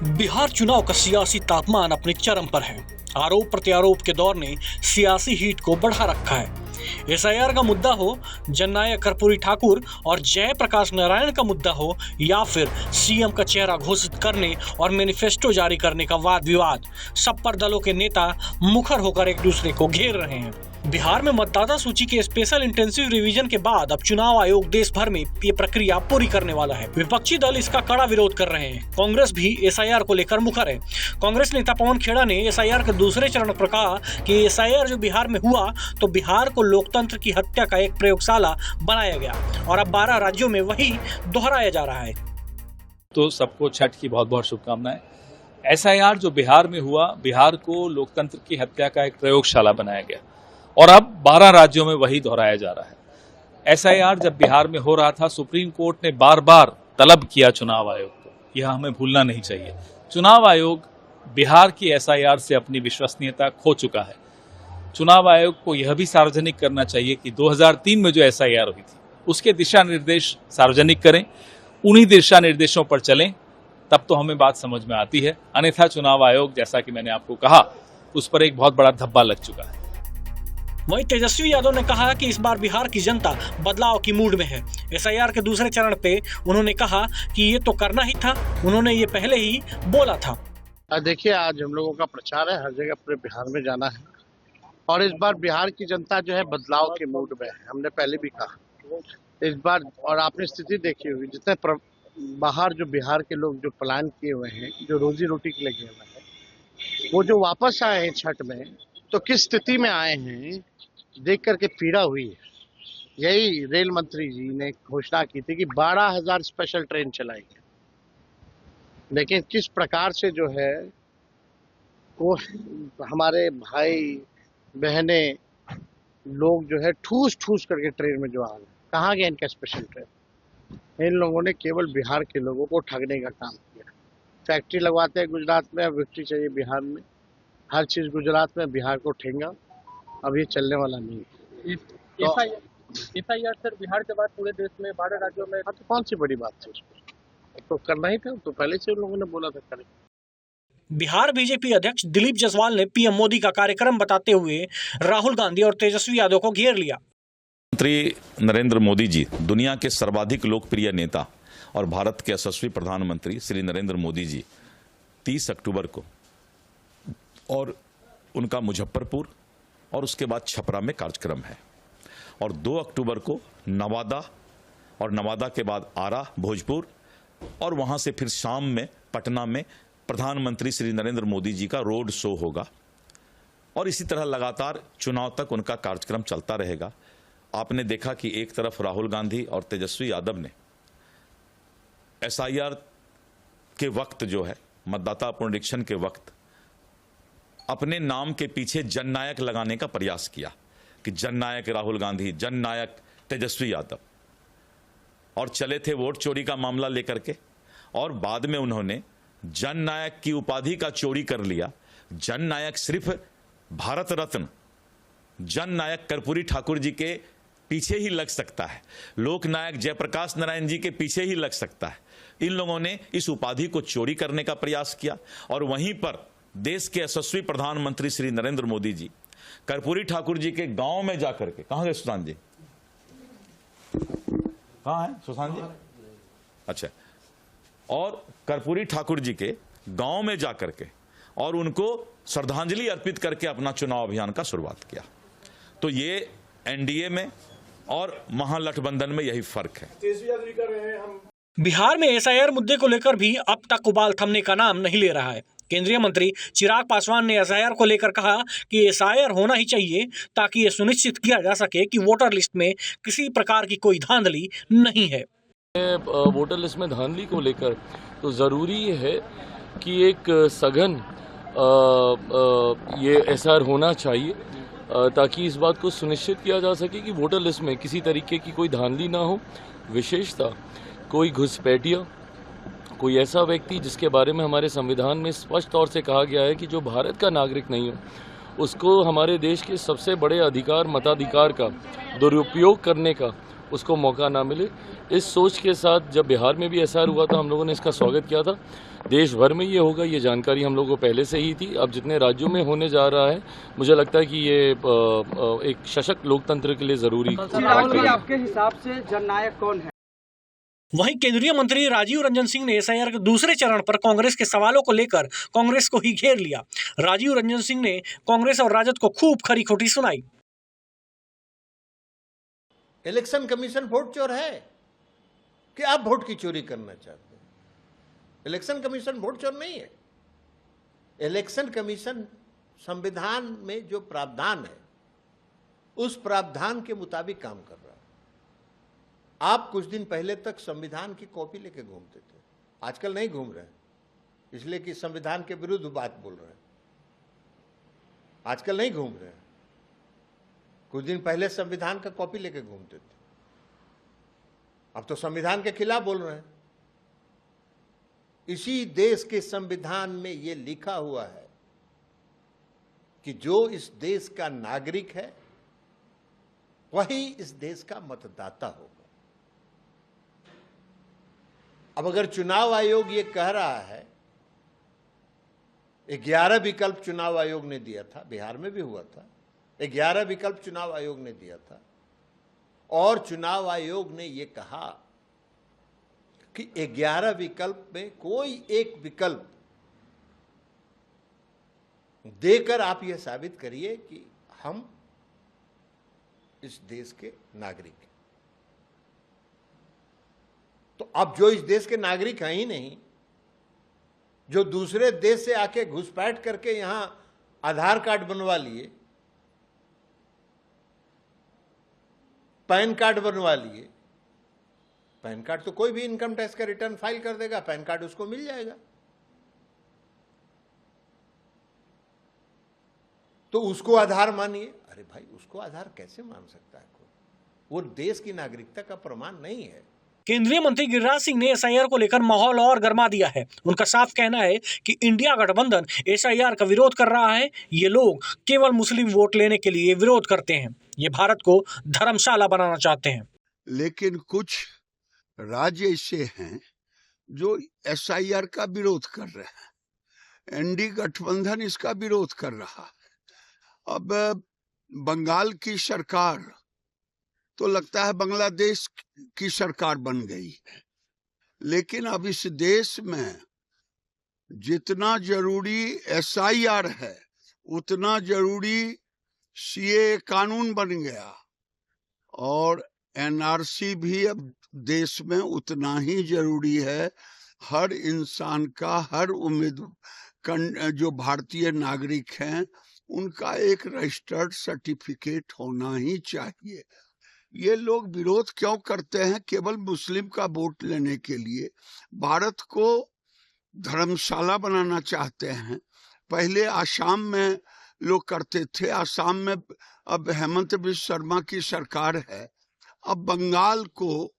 बिहार चुनाव का सियासी तापमान अपने चरम पर है। आरोप प्रत्यारोप के दौर ने सियासी हीट को बढ़ा रखा है। एसआईआर का मुद्दा हो, जननायक कर्पूरी ठाकुर और जयप्रकाश नारायण का मुद्दा हो, या फिर सीएम का चेहरा घोषित करने और मैनिफेस्टो जारी करने का वाद विवाद, सब पर दलों के नेता मुखर होकर एक दूसरे को घेर रहे हैं। बिहार में मतदाता सूची के स्पेशल इंटेंसिव रिवीजन के बाद अब चुनाव आयोग देश भर में ये प्रक्रिया पूरी करने वाला है। विपक्षी दल इसका कड़ा विरोध कर रहे हैं। कांग्रेस भी एसआईआर को लेकर मुखर है। कांग्रेस नेता पवन खेड़ा ने एसआईआर के दूसरे चरण पर कहा कि एसआईआर जो बिहार में हुआ तो बिहार को लोकतंत्र की हत्या का एक प्रयोगशाला बनाया गया और अब 12 राज्यों में वही दोहराया जा रहा है। तो सबको छठ की बहुत बहुत शुभकामनाएं। एसआईआर जो बिहार में हुआ, बिहार को लोकतंत्र की हत्या का एक प्रयोगशाला बनाया गया और अब 12 राज्यों में वही दोहराया जा रहा है। एसआईआर जब बिहार में हो रहा था, सुप्रीम कोर्ट ने बार बार तलब किया चुनाव आयोग को, यह हमें भूलना नहीं चाहिए। चुनाव आयोग बिहार की एसआईआर से अपनी विश्वसनीयता खो चुका है। चुनाव आयोग को यह भी सार्वजनिक करना चाहिए कि 2003 में जो एसआईआर हुई थी उसके दिशा निर्देश सार्वजनिक करें, उन्हीं दिशा निर्देशों पर चलें, तब तो हमें बात समझ में आती है। अन्यथा चुनाव आयोग, जैसा कि मैंने आपको कहा, उस पर एक बहुत बड़ा धब्बा लग चुका है। वहीं तेजस्वी यादव ने कहा कि इस बार बिहार की जनता बदलाव की मूड में है। एसआईआर के दूसरे चरण पे उन्होंने कहा कि ये तो करना ही था, उन्होंने ये पहले ही बोला था। देखिए, आज हम लोगों का प्रचार है, हर जगह पूरे बिहार में जाना है और इस बार बिहार की जनता जो है बदलाव के मूड में है। हमने पहले भी कहा इस बार, और आपने स्थिति देखी हुई, जितने बाहर जो बिहार के लोग जो पलायन किए हुए हैं, जो रोजी रोटी के लिए गए हुए हैं, वो जो वापस आए हैं छठ में, तो किस स्थिति में आए हैं देख करके पीड़ा हुई है। यही रेल मंत्री जी ने घोषणा की थी कि 12,000 स्पेशल ट्रेन चलाएंगे, लेकिन किस प्रकार से जो है वो हमारे भाई बहने लोग जो है ठूस ठूस करके ट्रेन में जो आ रहे, कहाँ गया इनका स्पेशल ट्रेन। इन लोगों ने केवल बिहार के लोगों को ठगने का काम किया। फैक्ट्री लगवाते हैं गुजरात में, अब फैक्ट्री चाहिए बिहार में, हर चीज गुजरात में, बिहार को ठेंगा। अब ये चलने वाला नहीं है। एसआईआर सर बिहार के बाद पूरे देश में 12 राज्यों में, तो कौन सी बड़ी बात थी उसमें, तो करना ही था, तो पहले से उन लोगों ने बोला था करें। बिहार बीजेपी अध्यक्ष दिलीप जायसवाल ने पीएम मोदी का कार्यक्रम बताते हुए राहुल गांधी और तेजस्वी यादव को घेर लिया। प्रधानमंत्री नरेंद्र मोदी जी दुनिया के सर्वाधिक लोकप्रिय नेता और भारत के यशस्वी प्रधानमंत्री श्री नरेंद्र मोदी जी 30 अक्टूबर को और उनका मुजफ्फरपुर और उसके बाद छपरा में कार्यक्रम है, और 2 अक्टूबर को नवादा और नवादा के बाद आरा, भोजपुर, और वहां से फिर शाम में पटना में प्रधानमंत्री श्री नरेंद्र मोदी जी का रोड शो होगा और इसी तरह लगातार चुनाव तक उनका कार्यक्रम चलता रहेगा। आपने देखा कि एक तरफ राहुल गांधी और तेजस्वी यादव ने एसआईआर के वक्त जो है, मतदाता पुनरीक्षण के वक्त, अपने नाम के पीछे जननायक लगाने का प्रयास किया कि जननायक राहुल गांधी, जननायक तेजस्वी यादव, और चले थे वोट चोरी का मामला लेकर के, और बाद में उन्होंने जननायक की उपाधि का चोरी कर लिया। जननायक सिर्फ भारत रत्न जननायक कर्पूरी ठाकुर जी के पीछे ही लग सकता है, लोकनायक जयप्रकाश नारायण जी के पीछे ही लग सकता है। इन लोगों ने इस उपाधि को चोरी करने का प्रयास किया और वहीं पर देश के यशस्वी प्रधानमंत्री श्री नरेंद्र मोदी जी कर्पूरी ठाकुर जी के गांव में जाकर के, कहां गए सुशांत जी, कहां है सुशांत जी, अच्छा, और कर्पूरी ठाकुर जी के गांव में जाकर के और उनको श्रद्धांजलि अर्पित करके अपना चुनाव अभियान का शुरुआत किया। तो ये एनडीए में और महागठबंधन में यही फर्क है। बिहार में एसआईआर मुद्दे को लेकर भी अब तक उबाल थमने का नाम नहीं ले रहा है। केंद्रीय मंत्री चिराग पासवान ने एसआईआर को लेकर कहा कि एसआईआर होना ही चाहिए ताकि ये सुनिश्चित किया जा सके कि वोटर लिस्ट में किसी प्रकार की कोई धांधली नहीं है। वोटर लिस्ट में धांधली को लेकर तो ज़रूरी है कि एक सघन ये एसआईआर होना चाहिए ताकि इस बात को सुनिश्चित किया जा सके कि वोटर लिस्ट में किसी तरीके की कोई धांधली ना हो। विशेषतः कोई घुसपैठिया, कोई ऐसा व्यक्ति जिसके बारे में हमारे संविधान में स्पष्ट तौर से कहा गया है कि जो भारत का नागरिक नहीं हो, उसको हमारे देश के सबसे बड़े अधिकार, मताधिकार का दुरुपयोग करने का उसको मौका ना मिले। इस सोच के साथ जब बिहार में भी एसआईआर हुआ था, हम लोगों ने इसका स्वागत किया था। देश भर में ये होगा, ये जानकारी हम लोगों को पहले से ही थी। अब जितने राज्यों में होने जा रहा है, मुझे लगता है कि ये एक सशक्त लोकतंत्र के लिए ज़रूरी है। आपके हिसाब से जननायक कौन है? वहीं केंद्रीय मंत्री राजीव रंजन सिंह ने एसआईआर के दूसरे चरण पर कांग्रेस के सवालों को लेकर कांग्रेस को ही घेर लिया। राजीव रंजन सिंह ने कांग्रेस और राजद को खूब खरी खोटी सुनाई। इलेक्शन कमीशन वोट चोर है कि आप वोट की चोरी करना चाहते हैं? इलेक्शन कमीशन वोट चोर नहीं है। इलेक्शन कमीशन संविधान में जो प्रावधान है उस प्रावधान के मुताबिक काम कर रहा है। आप कुछ दिन पहले तक संविधान की कॉपी लेके घूमते थे, आजकल नहीं घूम रहे, इसलिए कि संविधान के विरुद्ध बात बोल रहे हैं। आजकल नहीं घूम रहे, कुछ दिन पहले संविधान का कॉपी लेके घूमते थे, अब तो संविधान के खिलाफ बोल रहे हैं। इसी देश के संविधान में यह लिखा हुआ है कि जो इस देश का नागरिक है वही इस देश का मतदाता होगा। अब अगर चुनाव आयोग ये कह रहा है, 11 विकल्प चुनाव आयोग ने दिया था, बिहार में भी हुआ था, 11 विकल्प चुनाव आयोग ने दिया था, और चुनाव आयोग ने यह कहा कि 11 विकल्प में कोई एक विकल्प देकर आप यह साबित करिए कि हम इस देश के नागरिक हैं। तो अब जो इस देश के नागरिक हैं ही नहीं, जो दूसरे देश से आके घुसपैठ करके यहां आधार कार्ड बनवा लिए, पैन कार्ड बनवा लिए, पैन कार्ड तो कोई भी इनकम टैक्स का रिटर्न फाइल कर देगा, पैन कार्ड उसको मिल जाएगा, तो उसको आधार मानिए। अरे भाई, उसको आधार कैसे मान सकता है कोई? वो देश की नागरिकता का प्रमाण नहीं है। केंद्रीय मंत्री गिरिराज सिंह ने एसआईआर को लेकर माहौल और गर्मा दिया है। उनका साफ कहना है कि इंडिया गठबंधन एसआईआर का विरोध कर रहा है। ये लोग केवल मुस्लिम वोट लेने के लिए विरोध करते हैं। ये भारत को धर्मशाला बनाना चाहते हैं। लेकिन कुछ राज्य ऐसे हैं जो एसआईआर का विरोध कर रहे हैं। एनडीए गठबंधन इसका विरोध कर रहा है। अब बंगाल की सरकार तो लगता है बांग्लादेश की सरकार बन गई है, लेकिन अब इस देश में जितना जरूरी एसआईआर है उतना जरूरी सीए कानून बन गया, और एनआरसी भी अब देश में उतना ही जरूरी है। हर इंसान का, हर जो भारतीय नागरिक हैं उनका एक रजिस्टर्ड सर्टिफिकेट होना ही चाहिए। ये लोग विरोध क्यों करते हैं? केवल मुस्लिम का वोट लेने के लिए। भारत को धर्मशाला बनाना चाहते हैं। पहले आसाम में लोग करते थे, आसाम में अब हेमंत बिस्व शर्मा की सरकार है। अब बंगाल को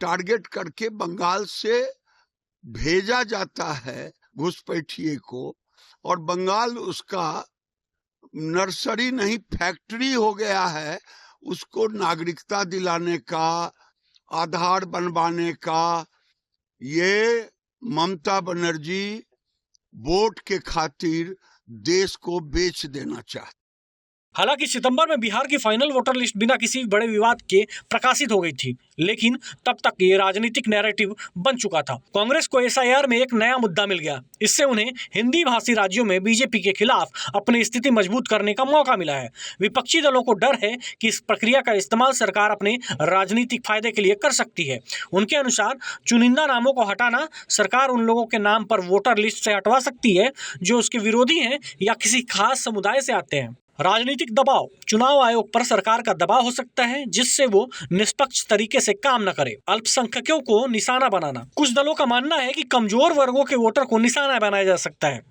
टारगेट करके बंगाल से भेजा जाता है घुसपैठिए को, और बंगाल उसका नर्सरी नहीं फैक्ट्री हो गया है। उसको नागरिकता दिलाने का, आधार बनवाने का, ये ममता बनर्जी वोट के खातिर देश को बेच देना चाहती। हालांकि सितंबर में बिहार की फाइनल वोटर लिस्ट बिना किसी बड़े विवाद के प्रकाशित हो गई थी, लेकिन तब तक ये राजनीतिक नैरेटिव बन चुका था। कांग्रेस को एसआईआर में एक नया मुद्दा मिल गया। इससे उन्हें हिंदी भाषी राज्यों में बीजेपी के खिलाफ अपनी स्थिति मजबूत करने का मौका मिला है। विपक्षी दलों को डर है कि इस प्रक्रिया का इस्तेमाल सरकार अपने राजनीतिक फायदे के लिए कर सकती है। उनके अनुसार चुनिंदा नामों को हटाना सरकार उन लोगों के नाम पर वोटर लिस्ट से हटवा सकती है जो उसके विरोधी हैं या किसी खास समुदाय से आते हैं। राजनीतिक दबाव, चुनाव आयोग पर सरकार का दबाव हो सकता है जिससे वो निष्पक्ष तरीके से काम न करे। अल्पसंख्यकों को निशाना बनाना, कुछ दलों का मानना है कि कमजोर वर्गों के वोटर को निशाना बनाया जा सकता है।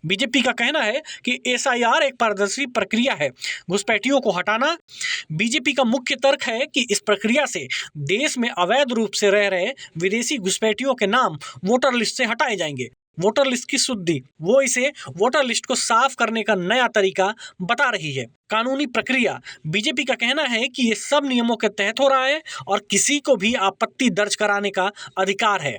बीजेपी का कहना है कि एसआईआर एक पारदर्शी प्रक्रिया है। घुसपैठियों को हटाना, बीजेपी का मुख्य तर्क है कि इस प्रक्रिया से देश में अवैध रूप से रह रहे विदेशी घुसपैठियों के नाम वोटर लिस्ट से हटाए जाएंगे। वोटर लिस्ट की शुद्धि, वो इसे वोटर लिस्ट को साफ करने का नया तरीका बता रही है। कानूनी प्रक्रिया, बीजेपी का कहना है कि ये सब नियमों के तहत हो रहा है और किसी को भी आपत्ति दर्ज कराने का अधिकार है।